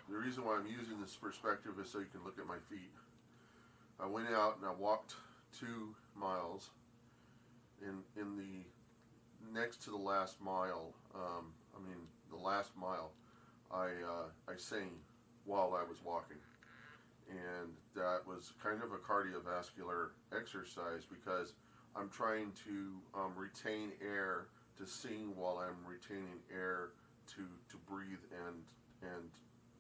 the reason why I'm using this perspective is so you can look at my feet. I went out and I walked 2 miles. In the next to the last mile, the last mile, I sang while I was walking, and that was kind of a cardiovascular exercise because I'm trying to retain air to sing while I'm retaining air to breathe, and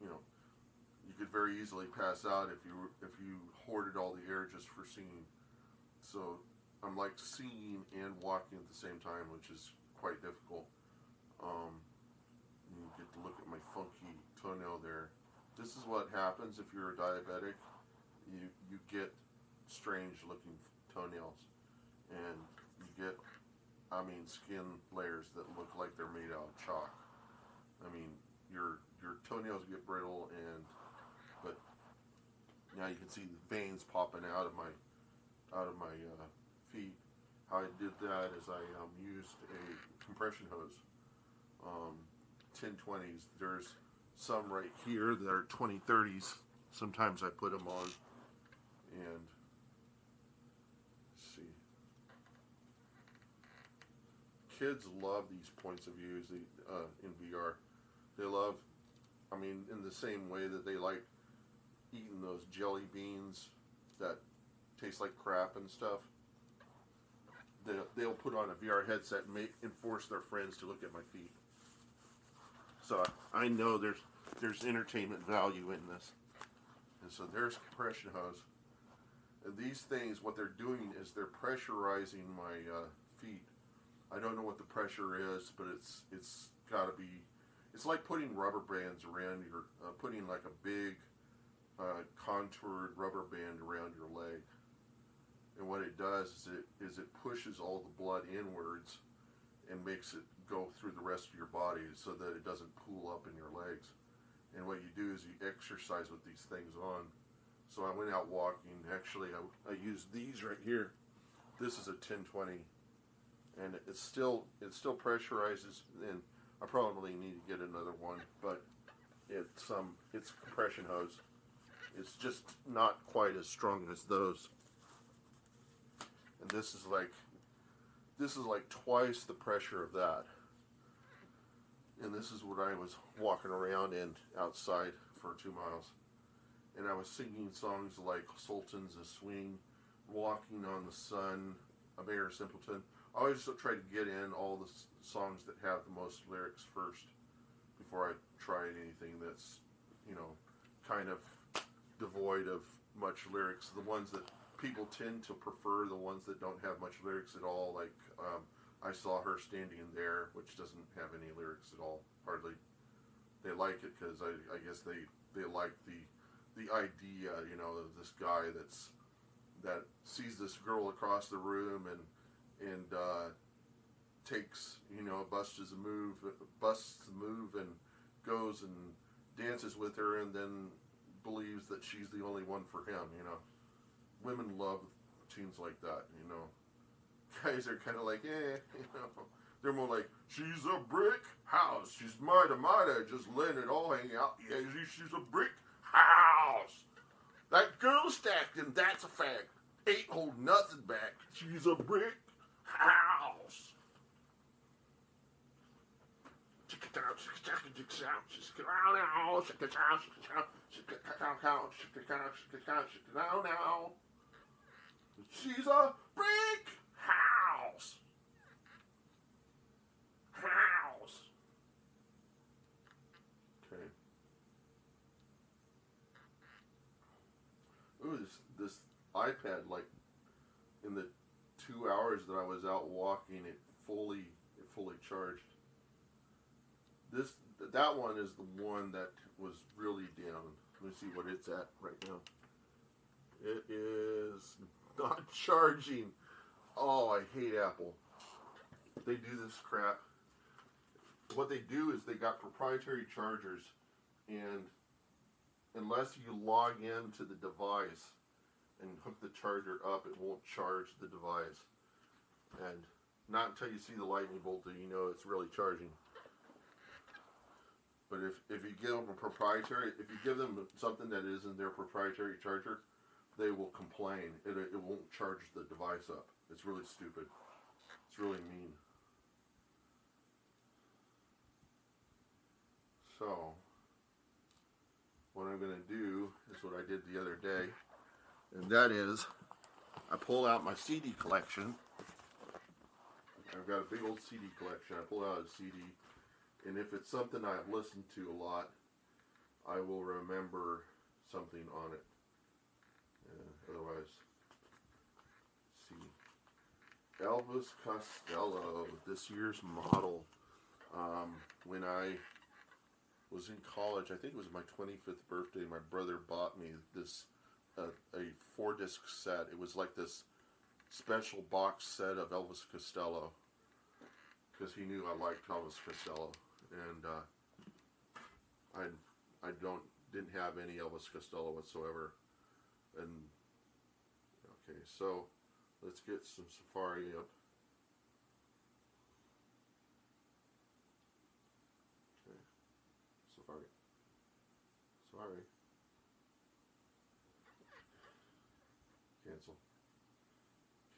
you could very easily pass out if you hoarded all the air just for singing. So I'm like singing and walking at the same time, which is quite difficult. You get to look at my funky toenail there. This is what happens if you're a diabetic. You get strange looking toenails, and you get skin layers that look like they're made out of chalk. Your toenails get brittle, but now you can see the veins popping out of my feet. How I did that is I used a compression hose, 1020s. There's some right here that are 2030s. Sometimes I put them on, and let's see. Kids love these points of views in VR. They love, in the same way that they like eating those jelly beans that taste like crap and stuff. They'll put on a VR headset and force their friends to look at my feet. So I know there's entertainment value in this. And so there's compression hose. And these things, what they're doing is they're pressurizing my feet. I don't know what the pressure is, but it's got to be. It's like putting rubber bands around putting like a big contoured rubber band around your leg. And what it does is it pushes all the blood inwards and makes it go through the rest of your body so that it doesn't pool up in your legs. And what you do is you exercise with these things on. So I went out walking. Actually, I used these right here. This is a 1020, and it still pressurizes. And I probably need to get another one, but it's compression hose. It's just not quite as strong as those. And this is like twice the pressure of that. And this is what I was walking around in outside for 2 miles. And I was singing songs like Sultans of Swing, Walking on the Sun, A Mayor Simpleton. I always try to get in all the songs that have the most lyrics first before I try anything that's, kind of devoid of much lyrics. The ones that people tend to prefer, the ones that don't have much lyrics at all, like I Saw Her Standing There, which doesn't have any lyrics at all, hardly. They like it because I guess they like the idea, of this guy that sees this girl across the room and takes, busts the move and goes and dances with her and then believes that she's the only one for him, Women love tunes like that, Guys are kind of like, They're more like, she's a brick house. She's mighty, just letting it all hang out. Yeah, she's a brick house. That girl stacked him, that's a fact. Ain't hold nothing back. She's a brick house. She's a brick house. Okay. Ooh, this iPad, like in the 2 hours that I was out walking, it fully charged. That one is the one that was really down. Let me see what it's at right now. It is not charging. Oh, I hate Apple. They do this crap. What they do is they got proprietary chargers, and unless you log into the device and hook the charger up, it won't charge the device. And not until you see the lightning bolt do you know it's really charging. But if you give them a proprietary, if you give them something that isn't their proprietary charger, they will complain. It won't charge the device up. It's really stupid. It's really mean. So, what I'm going to do is what I did the other day, and that is, I pull out my CD collection. I've got a big old CD collection. I pull out a CD, and if it's something I've listened to a lot, I will remember something on it. Otherwise, see, Elvis Costello, this year's model. When I was in college, I think it was my 25th birthday, my brother bought me this a 4-disc set. It was like this special box set of Elvis Costello, because he knew I liked Elvis Costello, and I didn't have any Elvis Costello whatsoever. And okay, so let's get some Safari up. Okay, Safari. Cancel.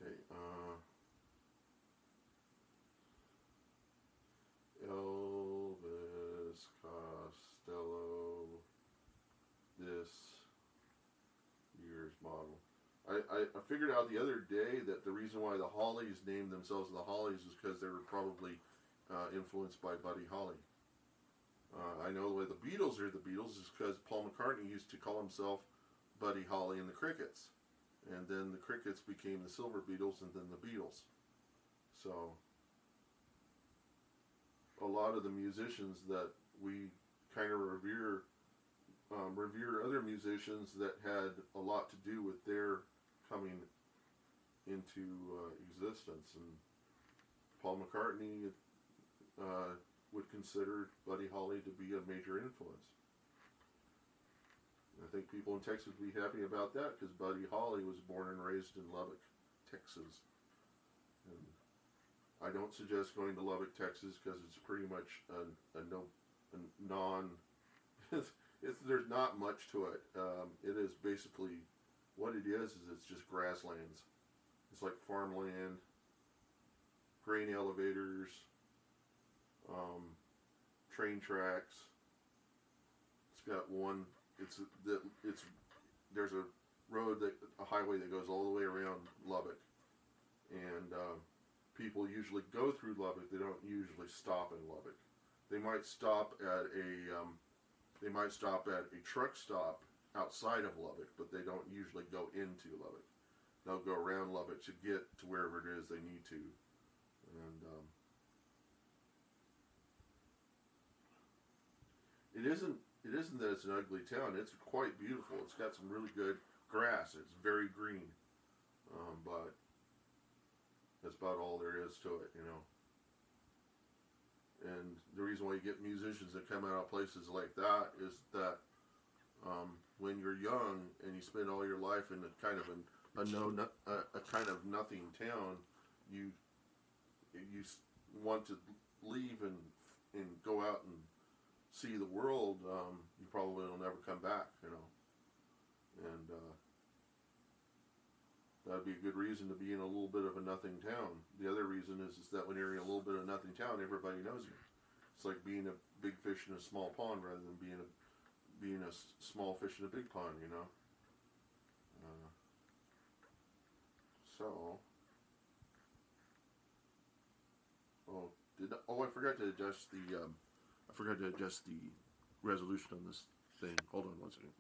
Okay, Elvis Costello, this year's model. I figured out the other day that the reason why the Hollies named themselves the Hollies is because they were probably influenced by Buddy Holly. I know the way the Beatles are the Beatles is because Paul McCartney used to call himself Buddy Holly and the Crickets. And then the Crickets became the Silver Beatles and then the Beatles. So, a lot of the musicians that we kind of revere other musicians that had a lot to do with their coming into existence. And Paul McCartney would consider Buddy Holly to be a major influence. I think people in Texas would be happy about that because Buddy Holly was born and raised in Lubbock, Texas. And I don't suggest going to Lubbock, Texas because it's pretty much there's not much to it. It is basically, what it is it's just grasslands. It's like farmland, grain elevators, train tracks. It's got there's a highway that goes all the way around Lubbock, and people usually go through Lubbock. They don't usually stop in Lubbock. They might stop at a truck stop outside of Lubbock, but they don't usually go into Lubbock. They'll go around Lubbock to get to wherever it is they need to. And it isn't that it's an ugly town. It's quite beautiful. It's got some really good grass. It's very green. But that's about all there is to it, you know. And the reason why you get musicians that come out of places like that is that when you're young and you spend all your life in a kind of nothing town, you want to leave and go out and see the world. You probably will never come back, you know. And that'd be a good reason to be in a little bit of a nothing town. The other reason is that when you're in a little bit of nothing town, everybody knows you. It's like being a big fish in a small pond rather than being a small fish in a big pond, you know. I forgot to adjust the resolution on this thing. Hold on one second.